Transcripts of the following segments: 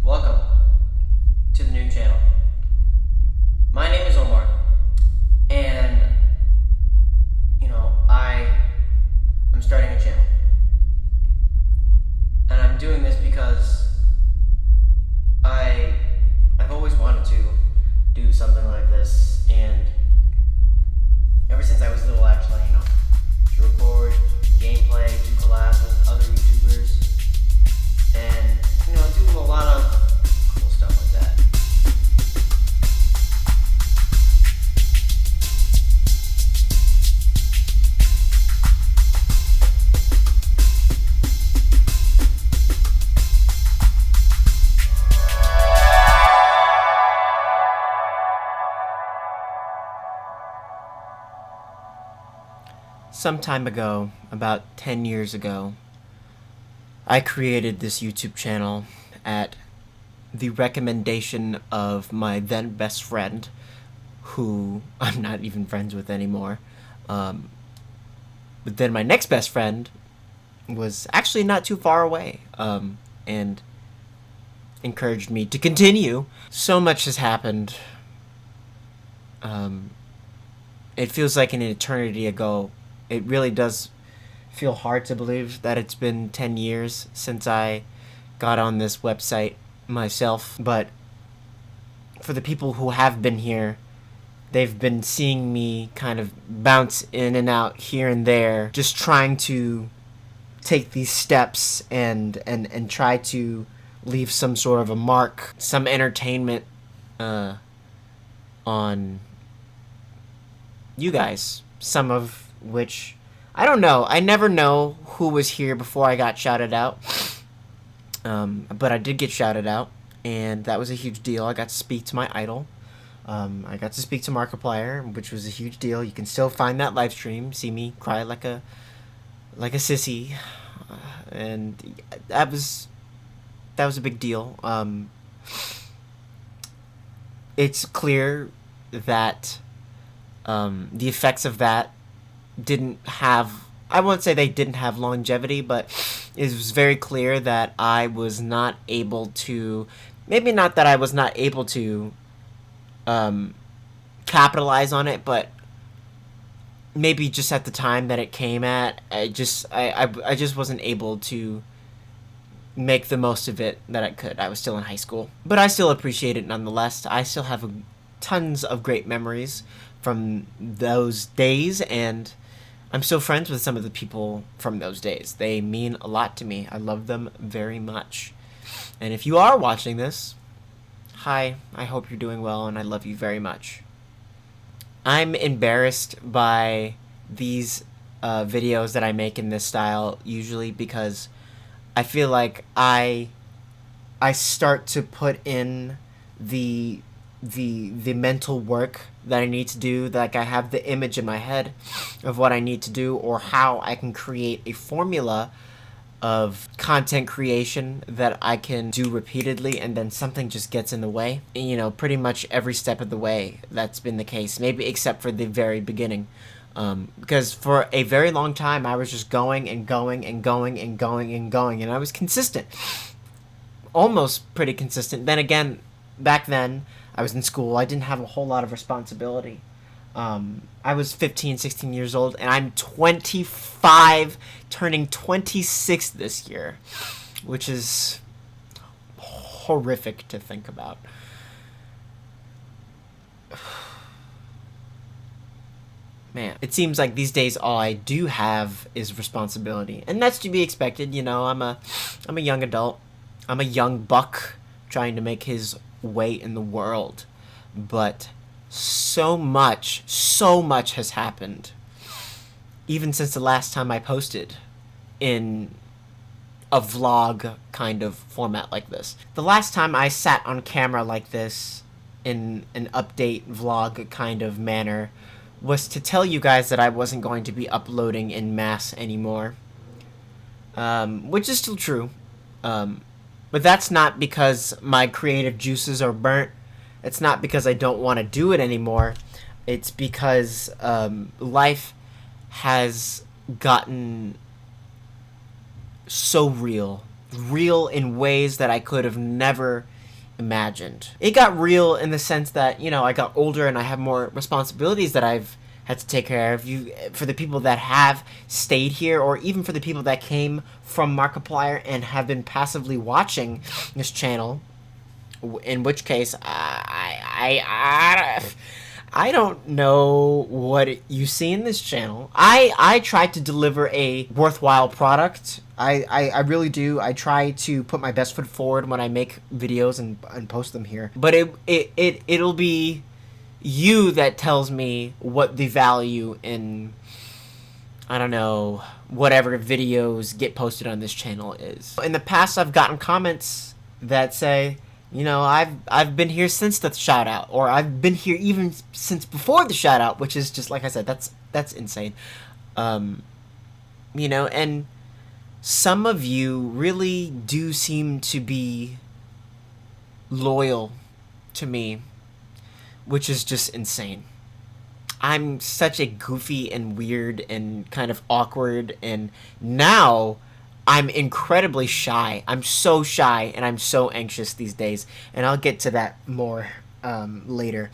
Welcome to the new channel. My name is Omar, and I'm starting a channel. And I'm doing this because I've always wanted to do something like this, and ever since I was little, actually, to record gameplay, do collabs with other YouTubers, and do a lot of cool stuff like that. Some time ago, about 10 years ago, I created this YouTube channel at the recommendation of my then best friend, who I'm not even friends with anymore. But then my next best friend was actually not too far away, and encouraged me to continue. So much has happened. It feels like an eternity ago. It really does feel hard to believe that it's been 10 years since I got on this website myself, but for the people who have been here, they've been seeing me kind of bounce in and out here and there, just trying to take these steps and try to leave some sort of a mark, some entertainment on you guys, some of which, I don't know. I never know who was here before I got shouted out. But I did get shouted out, and that was a huge deal. I got to speak to my idol. I got to speak to Markiplier, which was a huge deal. You can still find that live stream, see me cry like a sissy, and that was a big deal. It's clear that the effects of that didn't have, I won't say they didn't have longevity, but it was very clear that I was not able to, maybe not that I was not able to capitalize on it, but maybe just at the time that it came at, I just wasn't able to make the most of it that I could. I was still in high school, but I still appreciate it nonetheless. I still have tons of great memories from those days, and I'm still friends with some of the people from those days. They mean a lot to me. I love them very much. And if you are watching this, hi, I hope you're doing well, and I love you very much. I'm embarrassed by these videos that I make in this style, usually because I feel like I start to put in the mental work that I need to do, like I have the image in my head of what I need to do or how I can create a formula of content creation that I can do repeatedly, and then something just gets in the way. Pretty much every step of the way that's been the case, maybe except for the very beginning. Because for a very long time I was just going and going and going and going and going, and I was consistent. Almost pretty consistent. Then again, back then, I was in school. I didn't have a whole lot of responsibility. I was 15, 16 years old, and I'm 25, turning 26 this year, which is horrific to think about. Man, it seems like these days all I do have is responsibility, and that's to be expected. I'm a young adult. I'm a young buck trying to make his way in the world, but so much has happened even since the last time I posted in a vlog kind of format like this. The last time I sat on camera like this in an update vlog kind of manner was to tell you guys that I wasn't going to be uploading in mass anymore, which is still true. But that's not because my creative juices are burnt. It's not because I don't want to do it anymore. It's because life has gotten so real in ways that I could have never imagined. It got real in the sense that, you know, I got older and I have more responsibilities that I've had to take care of. For the people that have stayed here, or even for the people that came from Markiplier and have been passively watching this channel, in which case I don't know what you see in this channel. I try to deliver a worthwhile product. I really do. I try to put my best foot forward when I make videos and post them here. But it'll be you that tells me what the value in, I don't know, whatever videos get posted on this channel is. In the past, I've gotten comments that say, you know, I've been here since the shout out, or I've been here even since before the shout out, which is just, like I said, that's insane. You know, and some of you really do seem to be loyal to me, which is just insane. I'm such a goofy and weird and kind of awkward, and now I'm incredibly shy. I'm so shy and I'm so anxious these days, and I'll get to that more later.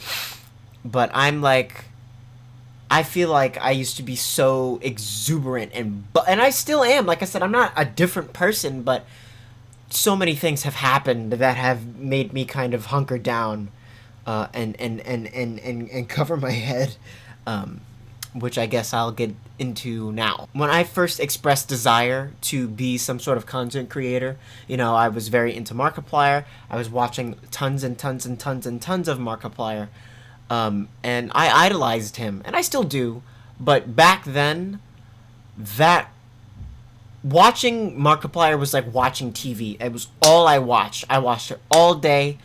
But I'm like, I feel like I used to be so exuberant and I still am. Like I said, I'm not a different person, but so many things have happened that have made me kind of hunker down and cover my head. Which I guess I'll get into now. When I first expressed desire to be some sort of content creator, you know, I was very into Markiplier. I was watching tons and tons and tons and tons of Markiplier. And I idolized him, and I still do. But back then, that watching Markiplier was like watching TV. It was all I watched. I watched it all day,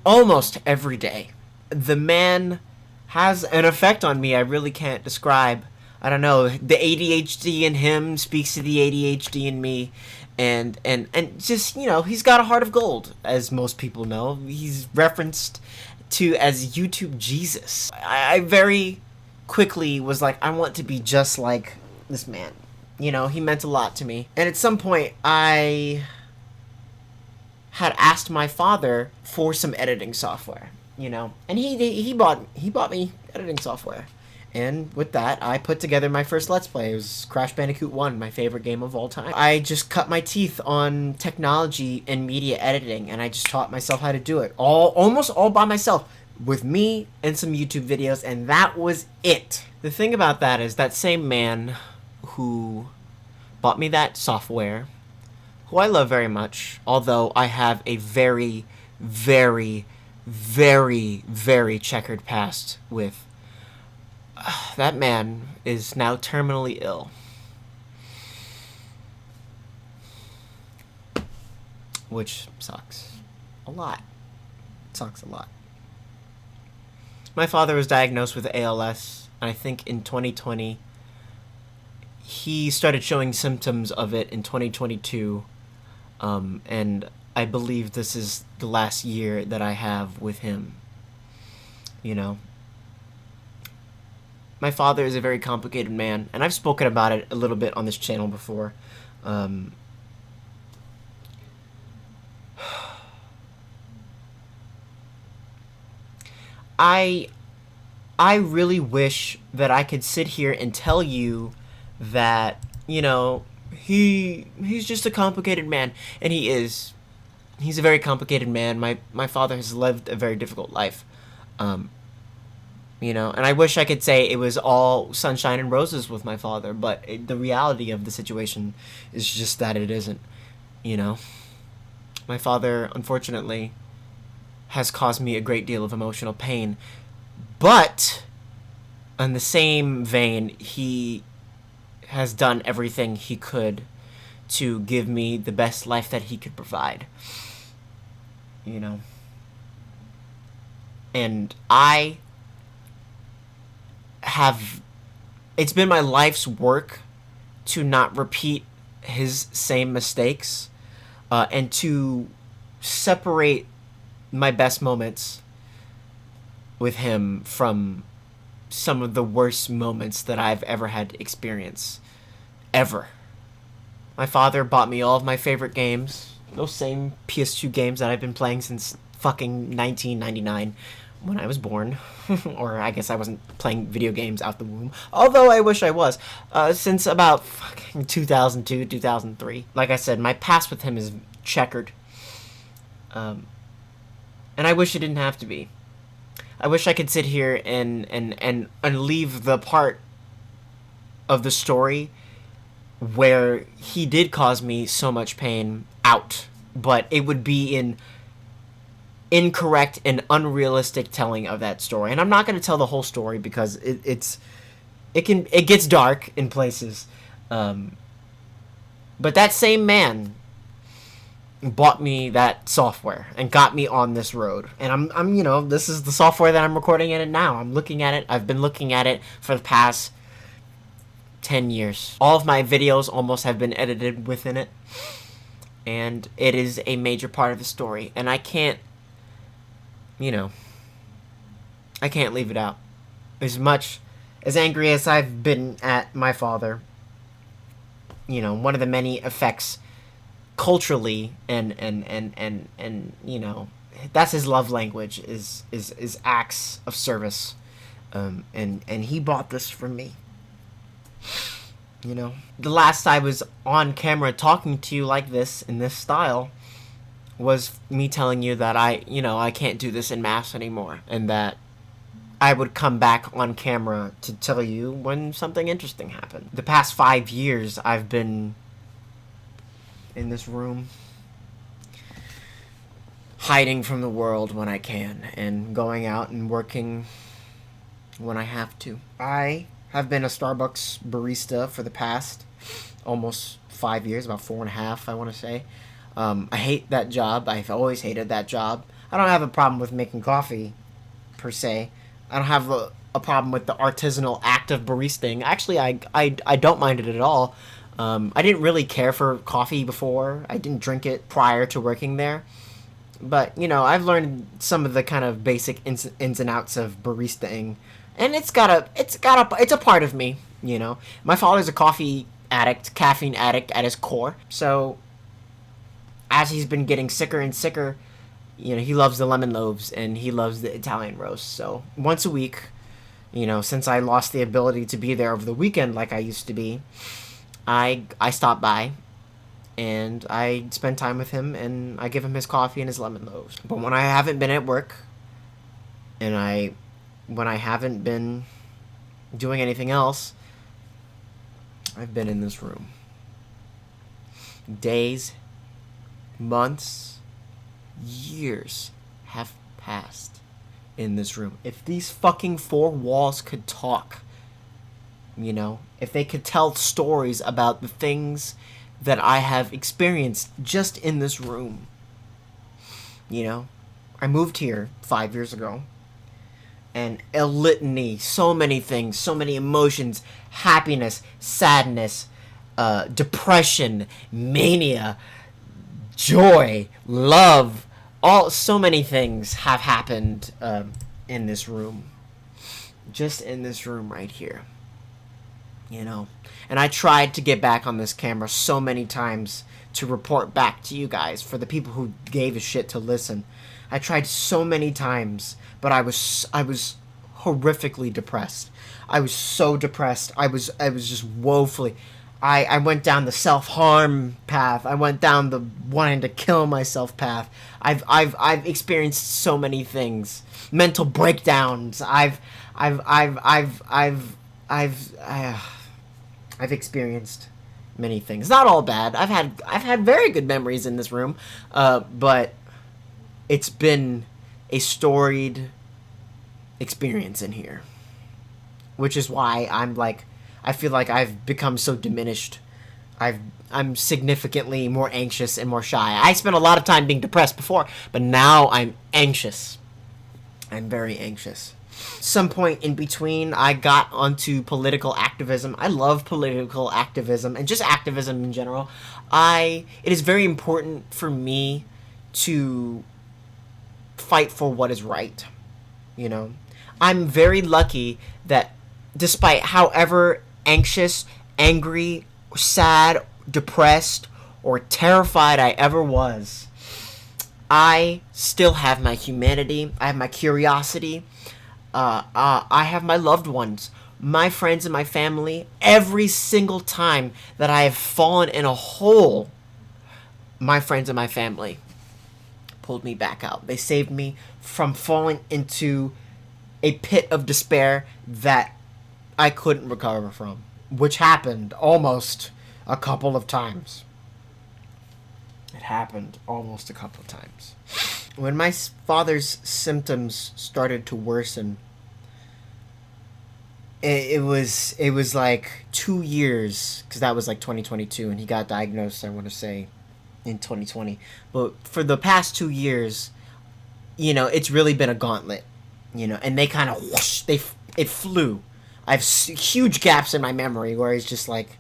almost every day. The man has an effect on me I really can't describe. I don't know. The ADHD in him speaks to the ADHD in me. And just, you know, he's got a heart of gold, as most people know. He's referenced to as YouTube Jesus. I very quickly was like, I want to be just like this man. You know, he meant a lot to me. And at some point, I had asked my father for some editing software. You know, and he bought me editing software, and with that I put together my first Let's Play. It was Crash Bandicoot 1, my favorite game of all time. I just cut my teeth on technology and media editing, and I just taught myself how to do it almost all by myself, with me and some YouTube videos, and that was it. The thing about that is that same man who bought me that software, who I love very much, although I have a very, very, very, very checkered past with, that man is now terminally ill. Which sucks a lot. It sucks a lot. My father was diagnosed with ALS, and I think in 2020 he started showing symptoms of it in 2022, and I believe this is the last year that I have with him. You know, my father is a very complicated man, and I've spoken about it a little bit on this channel before. I really wish that I could sit here and tell you that, you know, he's just a complicated man, and he is. He's a very complicated man. My father has lived a very difficult life. You know, and I wish I could say it was all sunshine and roses with my father, but the reality of the situation is just that it isn't, you know. My father, unfortunately, has caused me a great deal of emotional pain, but in the same vein, he has done everything he could to give me the best life that he could provide. You know, and I have, it's been my life's work to not repeat his same mistakes, and to separate my best moments with him from some of the worst moments that I've ever had to experience, ever. My father bought me all of my favorite games. Those same PS2 games that I've been playing since fucking 1999 when I was born. Or I guess I wasn't playing video games out the womb. Although I wish I was. Since about fucking 2002, 2003. Like I said, my past with him is checkered. And I wish it didn't have to be. I wish I could sit here and leave the part of the story where he did cause me so much pain out, but it would be in incorrect and unrealistic telling of that story. And I'm not going to tell the whole story because it gets dark in places. But that same man bought me that software and got me on this road. And I'm you know, this is the software that I'm recording in it now. I'm looking at it. I've been looking at it for the past 10 years. All of my videos almost have been edited within it. And it is a major part of the story. And I can't, you know, I can't leave it out. As much as angry as I've been at my father, you know, one of the many effects culturally and you know, that's his love language is acts of service, and he bought this from me. You know, the last I was on camera talking to you like this in this style was me telling you that I can't do this in mass anymore, and that I would come back on camera to tell you when something interesting happened. The past 5 years I've been in this room, hiding from the world when I can, and going out and working when I have to. I have been a Starbucks barista for the past almost 5 years, about 4.5, I want to say. I hate that job. I've always hated that job. I don't have a problem with making coffee, per se. I don't have a problem with the artisanal act of baristaing. Actually, I don't mind it at all. I didn't really care for coffee before. I didn't drink it prior to working there. But, you know, I've learned some of the kind of basic ins and outs of baristaing. And it's a part of me, you know. My father's a coffee addict, caffeine addict at his core. So, as he's been getting sicker and sicker, you know, he loves the lemon loaves and he loves the Italian roast. So, once a week, you know, since I lost the ability to be there over the weekend like I used to be, I stop by and I spend time with him and I give him his coffee and his lemon loaves. But when I haven't been at work and when I haven't been doing anything else, I've been in this room. Days, months, years have passed in this room. If these fucking four walls could talk, you know, if they could tell stories about the things that I have experienced just in this room. You know, I moved here 5 years ago, and a litany, so many things, so many emotions, happiness, sadness, depression, mania, joy, love, so many things have happened in this room. Just in this room right here. You know, and I tried to get back on this camera so many times to report back to you guys, for the people who gave a shit to listen. I tried so many times, but I was horrifically depressed. I was so depressed. I was just woefully. I went down the self-harm path. I went down the wanting to kill myself path. I've experienced so many things, mental breakdowns. I've experienced many things. Not all bad. I've had very good memories in this room, but it's been a storied experience in here, which is why I feel like I've become so diminished. I'm significantly more anxious and more shy. I spent a lot of time being depressed before, but now I'm anxious. I'm very anxious. Some point in between, I got onto political activism. I love political activism and just activism in general. It is very important for me to fight for what is right. You know, I'm very lucky that despite however anxious, angry, sad, depressed, or terrified I ever was, I still have my humanity. I have my curiosity. I have my loved ones, my friends, and my family. Every single time that I have fallen in a hole, my friends and my family pulled me back out. They saved me from falling into a pit of despair that I couldn't recover from, which happened almost a couple of times. It happened almost a couple of times. When my father's symptoms started to worsen, it was like 2 years, because that was like 2022, and he got diagnosed, I want to say, in 2020. But for the past 2 years, it's really been a gauntlet, and they kind of whoosh, it flew. I have huge gaps in my memory where it's just like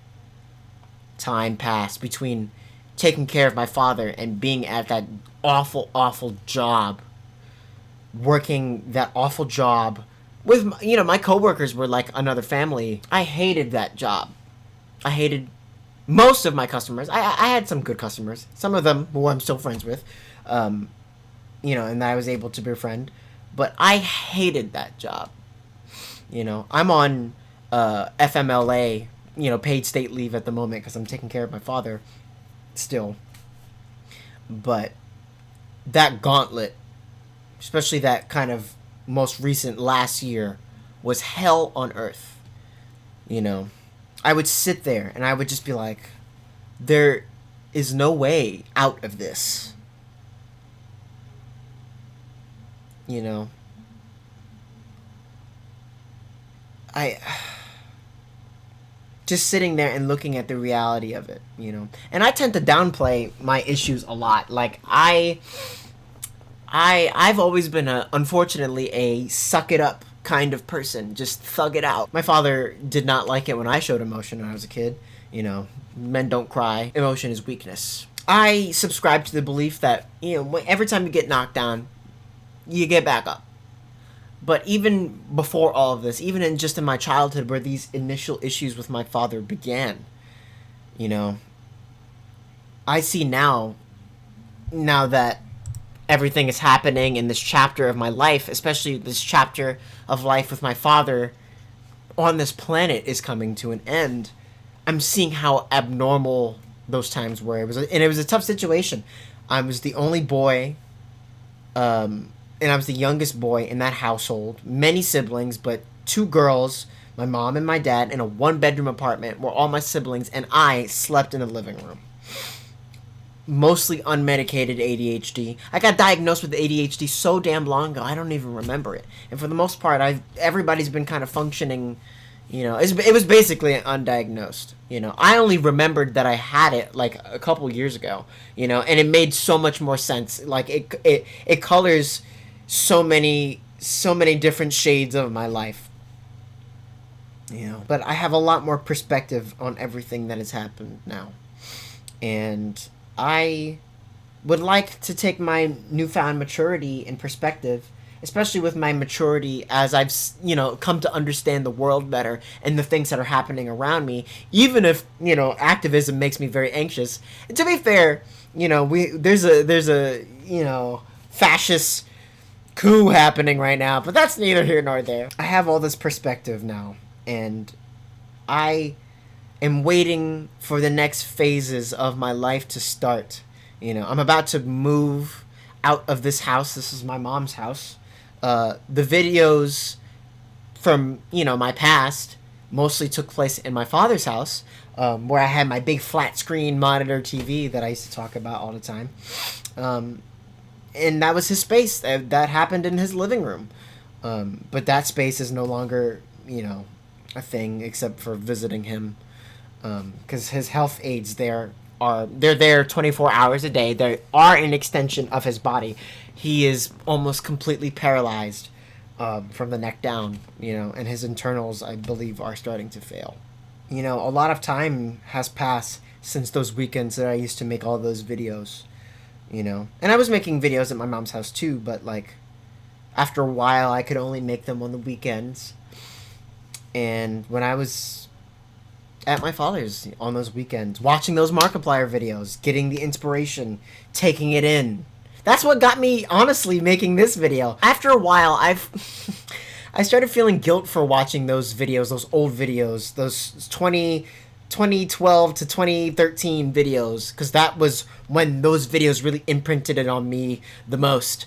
time passed between taking care of my father and being at that awful, awful job, working that awful job with, my coworkers were like another family. I hated that job. I hated most of my customers. I had some good customers, some of them who I'm still friends with, and I was able to befriend, but I hated that job. I'm on FMLA, paid state leave at the moment because I'm taking care of my father still. But that gauntlet, especially that kind of most recent last year, was hell on earth. I would sit there and I would just be like, there is no way out of this. I just sitting there and looking at the reality of it, And I tend to downplay my issues a lot. Like I've always been unfortunately a suck it up kind of person, just thug it out. My father did not like it when I showed emotion when I was a kid. Men don't cry. Emotion is weakness. I subscribe to the belief that, every time you get knocked down, you get back up. But even before all of this, even in my childhood where these initial issues with my father began, I see now that everything is happening in this chapter of my life, especially this chapter of life with my father on this planet is coming to an end. I'm seeing how abnormal those times were. It was a tough situation. I was the only boy, and I was the youngest boy in that household. Many siblings, but 2 girls, my mom and my dad, in a 1-bedroom apartment where all my siblings and I slept in the living room. Mostly unmedicated ADHD. I got diagnosed with ADHD so damn long ago, I don't even remember it. And for the most part, everybody's been kind of functioning, it was basically undiagnosed. I only remembered that I had it like a couple years ago, and it made so much more sense. Like it colors so many different shades of my life. But I have a lot more perspective on everything that has happened now. And I would like to take my newfound maturity and perspective, especially with my maturity as I've, come to understand the world better and the things that are happening around me, even if, activism makes me very anxious. And to be fair, there's a fascist coup happening right now, but that's neither here nor there. I have all this perspective now, and I am waiting for the next phases of my life to start. I'm about to move out of this house. This is my mom's house. The videos from, my past mostly took place in my father's house, where I had my big flat screen monitor TV that I used to talk about all the time. And that was his space. That happened in his living room. But that space is no longer, a thing except for visiting him. Because his health aides they're there 24 hours a day. They are an extension of his body. He is almost completely paralyzed from the neck down, and his internals, I believe, are starting to fail. A lot of time has passed since those weekends that I used to make all those videos, And I was making videos at my mom's house too, but after a while I could only make them on the weekends. And when I was at my father's on those weekends, watching those Markiplier videos, getting the inspiration, taking it in. That's what got me, honestly, making this video. After a while, I started feeling guilt for watching those videos, those old videos, those 2012 to 2013 videos, because that was when those videos really imprinted it on me the most.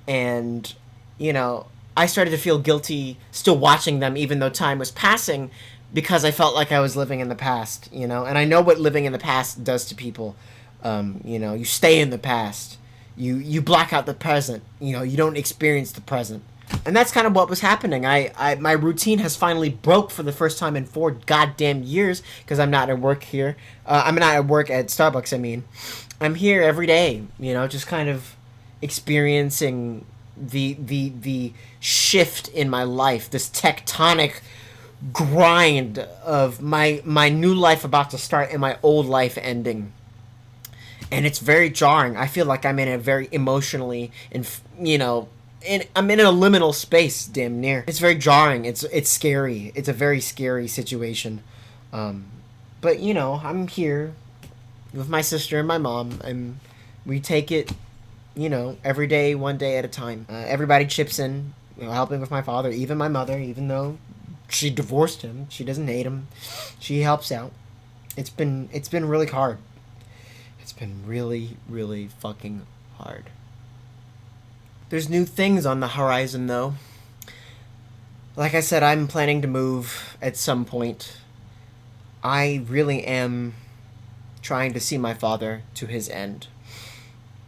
And, you know, I started to feel guilty still watching them even though time was passing, because I felt like I was living in the past, you know? And I know what living in the past does to people. You know, you stay in the past. You black out the present. You know, you don't experience the present. And that's kind of what was happening. My routine has finally broke for the first time in 4 goddamn years, because I'm not at work here. I'm not at work at Starbucks, I mean. I'm here every day, you know, just kind of experiencing the shift in my life, this tectonic grind of my new life about to start and my old life ending. And it's very jarring. I feel like I'm in a very emotionally and, you know, I'm in a liminal space, damn near. It's very jarring. It's scary. It's a very scary situation. But you know, I'm here with my sister and my mom, and we take it, you know, every day, one day at a time. Everybody chips in, you know, helping with my father, even my mother, even though she divorced him. She doesn't hate him. She helps out. It's been really hard. It's been really, really fucking hard. There's new things on the horizon, though. Like I said, I'm planning to move at some point. I really am trying to see my father to his end.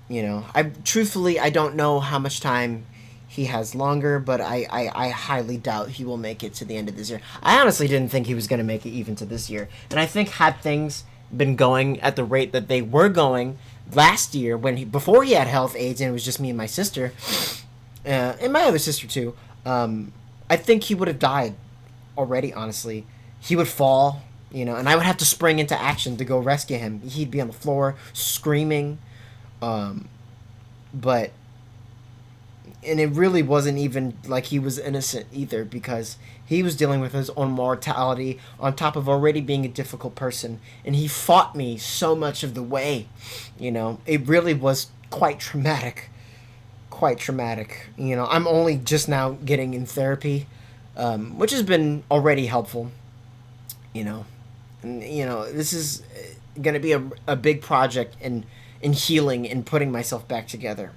You know, truthfully, I don't know how much time he has longer, but I highly doubt he will make it to the end of this year. I honestly didn't think he was going to make it even to this year. And I think had things been going at the rate that they were going last year, before he had health aids and it was just me and my sister, and my other sister too, I think he would have died already, honestly. He would fall, you know, and I would have to spring into action to go rescue him. He'd be on the floor screaming, but and it really wasn't even like he was innocent either, because he was dealing with his own mortality on top of already being a difficult person, and he fought me so much of the way. You know, it really was quite traumatic. You know, I'm only just now getting in therapy, which has been already helpful. You know, and you know, this is going to be a big project in healing and putting myself back together.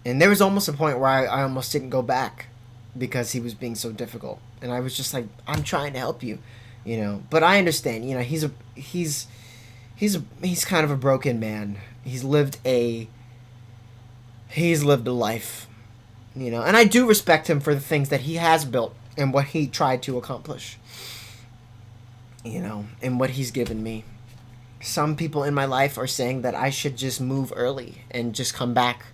And there was almost a point where I almost didn't go back because he was being so difficult. And I was just like, I'm trying to help you, you know. But I understand, you know, he's kind of a broken man. He's lived a life, you know. And I do respect him for the things that he has built and what he tried to accomplish, you know, and what he's given me. Some people in my life are saying that I should just move early and just come back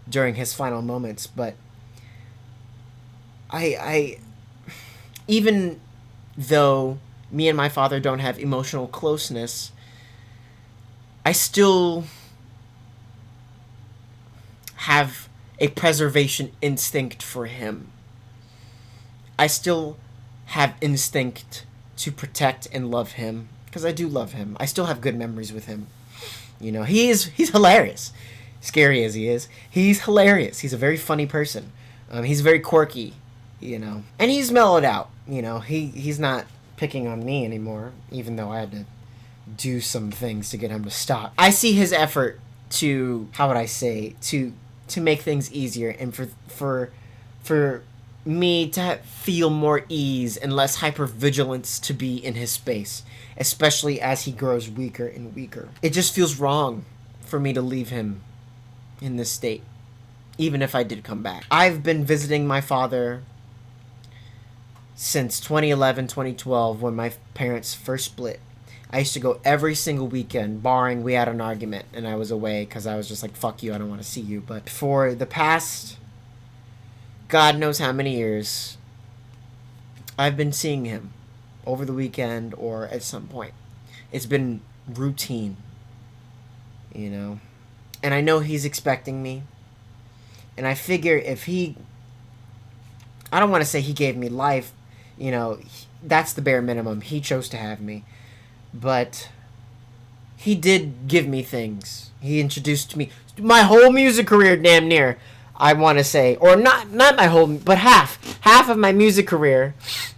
during his final moments, but I even though me and my father don't have emotional closeness, I still have a preservation instinct for him. I still have instinct to protect and love him, because I do love him. I still have good memories with him. You know, he's hilarious. Scary as he is, he's hilarious. He's a very funny person. He's very quirky, you know, and he's mellowed out. You know, he's not picking on me anymore, even though I had to do some things to get him to stop. I see his effort to, how would I say, to make things easier, and for me to feel more ease and less hypervigilance to be in his space, especially as he grows weaker and weaker. It just feels wrong for me to leave him in this state, even if I did come back. I've been visiting my father since 2011, 2012, when my parents first split. I used to go every single weekend, barring we had an argument and I was away, because I was just like, fuck you, I don't want to see you. But for the past God knows how many years, I've been seeing him over the weekend or at some point. It's been routine, you know. And I know he's expecting me. And I figure if I don't want to say he gave me life, you know, that's the bare minimum. He chose to have me. but he did give me things. He introduced me my whole music career, damn near. I want to say, or not my whole, but half of my music career.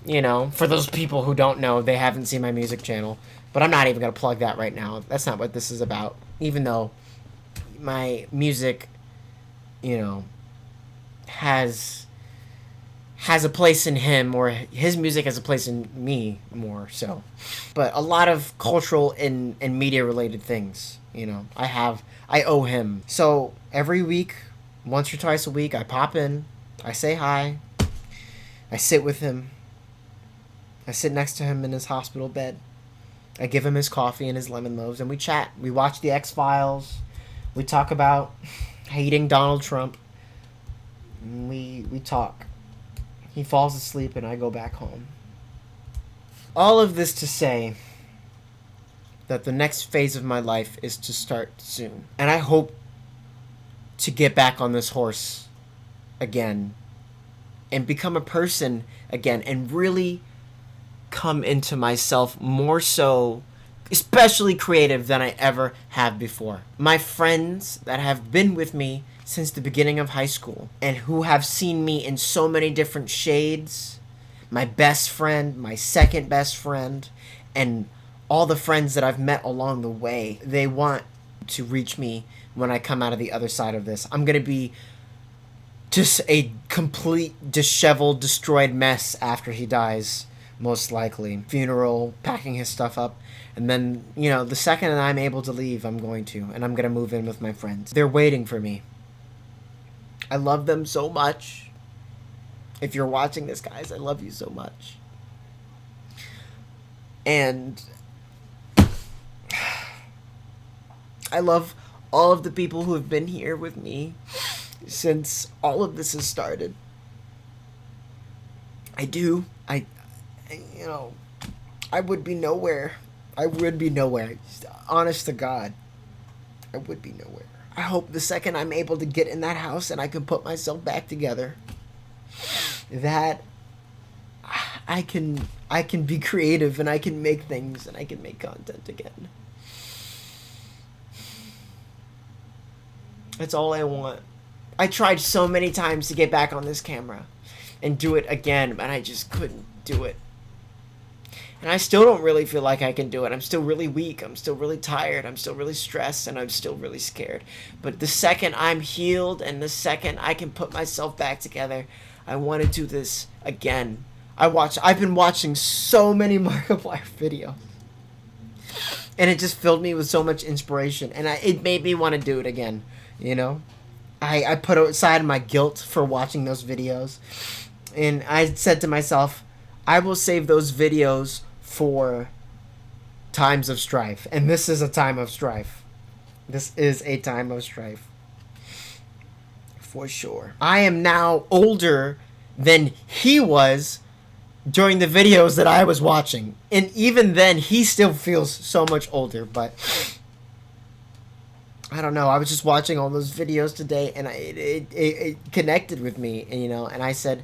You know, for those people who don't know, they haven't seen my music channel. But I'm not even gonna plug that right now. That's not what this is about. Even though my music, you know, has a place in him, or his music has a place in me more so. But a lot of cultural and media related things, you know, I owe him. So every week, once or twice a week, I pop in, I say hi, I sit with him, I sit next to him in his hospital bed, I give him his coffee and his lemon loaves, and we chat. We watch the X-Files, we talk about hating Donald Trump, and we talk. He falls asleep and I go back home. All of this to say that the next phase of my life is to start soon. And I hope to get back on this horse again and become a person again and really come into myself more so, especially creative, than I ever have before. My friends that have been with me since the beginning of high school and who have seen me in so many different shades, my best friend, my second best friend, and all the friends that I've met along the way, they want to reach me when I come out of the other side of this. I'm going to be just a complete disheveled, destroyed mess after he dies, most likely. Funeral, packing his stuff up. And then, you know, the second that I'm able to leave, I'm going to. And I'm going to move in with my friends. They're waiting for me. I love them so much. If you're watching this, guys, I love you so much. And I love all of the people who have been here with me since all of this has started. I do. You know, I would be nowhere. I would be nowhere. Honest to God, I would be nowhere. I hope the second I'm able to get in that house and I can put myself back together, that I can be creative and I can make things and I can make content again. That's all I want. I tried so many times to get back on this camera and do it again, but I just couldn't do it. And I still don't really feel like I can do it. I'm still really weak. I'm still really tired. I'm still really stressed, and I'm still really scared. But the second I'm healed and the second I can put myself back together, I want to do this again. I've been watching so many Markiplier videos. And it just filled me with so much inspiration. And it made me want to do it again, you know? I put aside my guilt for watching those videos. And I said to myself, I will save those videos for times of strife. And this is a time of strife. This is a time of strife. For sure. I am now older than he was during the videos that I was watching. And even then, he still feels so much older. But I don't know. I was just watching all those videos today, and it connected with me. And, you know, and I said,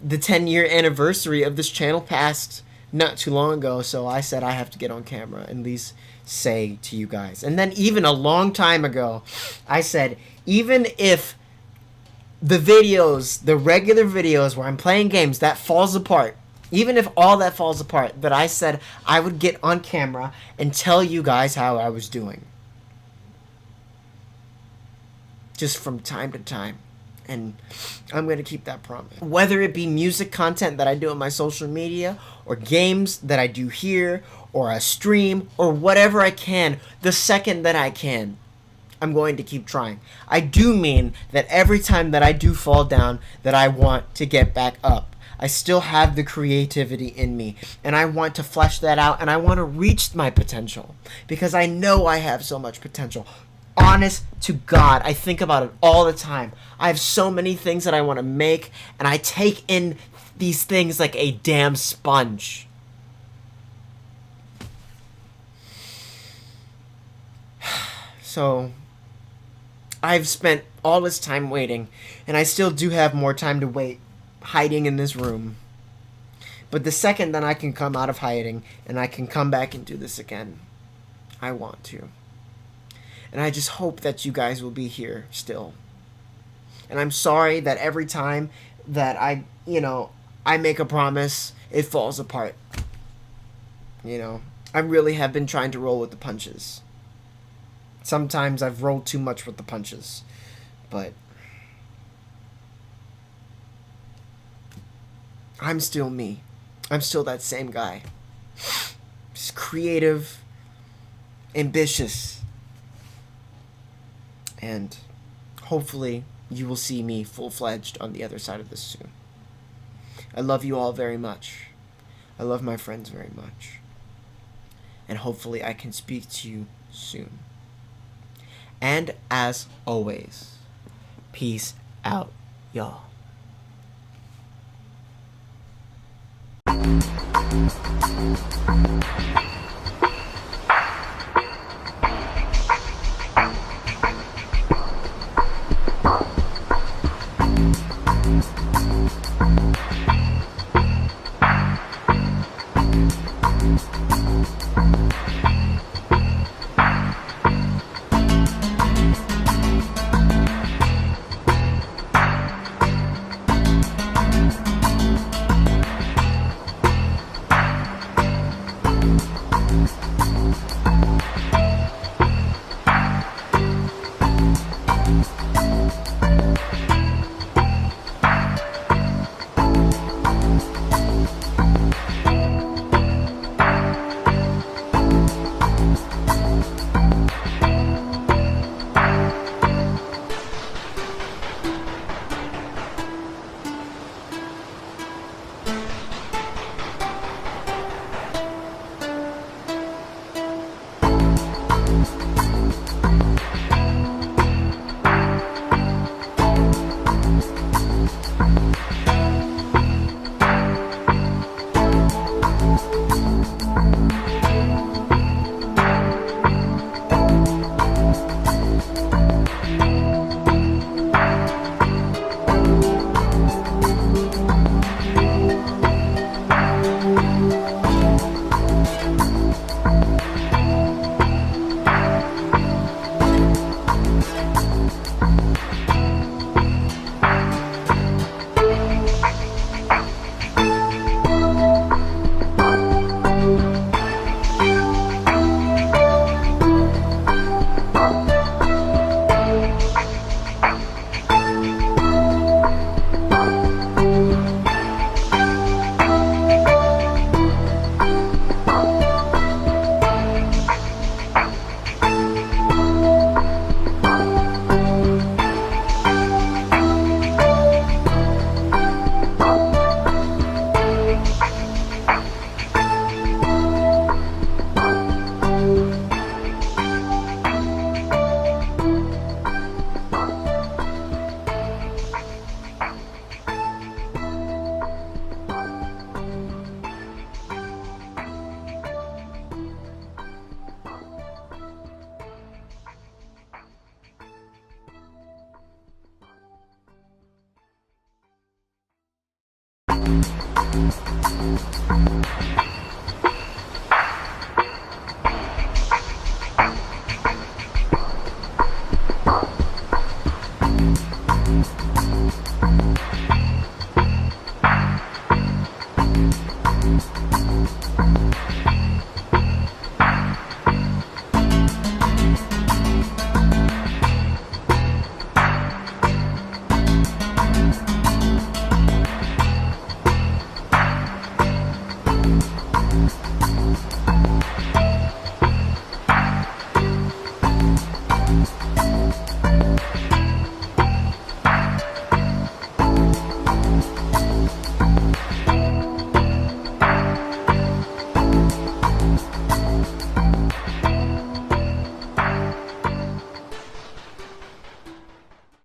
the 10-year anniversary of this channel passed not too long ago, so I said I have to get on camera and at least say to you guys. And then even a long time ago, I said, even if the videos, the regular videos where I'm playing games, that falls apart, even if all that falls apart, that I said I would get on camera and tell you guys how I was doing. Just from time to time. And I'm going to keep that promise. Whether it be music content that I do on my social media, or games that I do here, or a stream, or whatever I can, the second that I can, I'm going to keep trying. I do mean that every time that I do fall down, that I want to get back up. I still have the creativity in me, and I want to flesh that out, and I want to reach my potential, because I know I have so much potential. Honest to God, I think about it all the time. I have so many things that I want to make, and I take in these things like a damn sponge. So, I've spent all this time waiting, and I still do have more time to wait, hiding in this room. But the second that I can come out of hiding and I can come back and do this again, I want to. And I just hope that you guys will be here still. And I'm sorry that every time that I make a promise, it falls apart. I really have been trying to roll with the punches. Sometimes I've rolled too much with the punches. But I'm still me. I'm still that same guy. Just creative, ambitious, and hopefully you will see me full-fledged on the other side of this soon. I love you all very much. I love my friends very much. And hopefully I can speak to you soon. And as always, peace out, y'all.